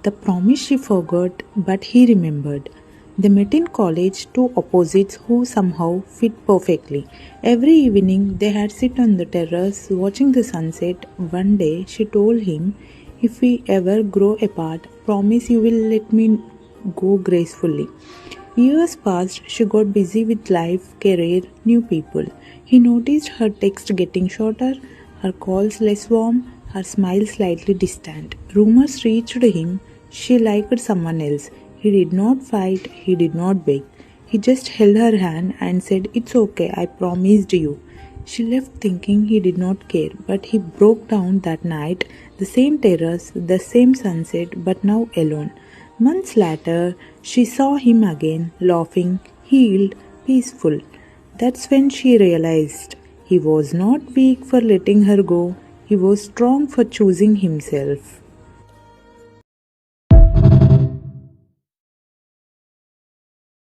The promise she forgot, but he remembered. They met in college, two opposites who somehow fit perfectly. Every evening they had sit on the terrace watching the sunset. One day she told him, "If we ever grow apart, promise you will let me go gracefully." Years passed, she got busy with life, career, new people. He noticed her text getting shorter, her calls less warm, her smile slightly distant. Rumors reached him she liked someone else. He did not fight, he did not beg. He just held her hand and said, "It's okay, I promised you." She left thinking he did not care, but he broke down that night, the same terrace, the same sunset, but now alone. Months later, she saw him again, laughing, healed, peaceful. That's when she realized he was not weak for letting her go, he was strong for choosing himself.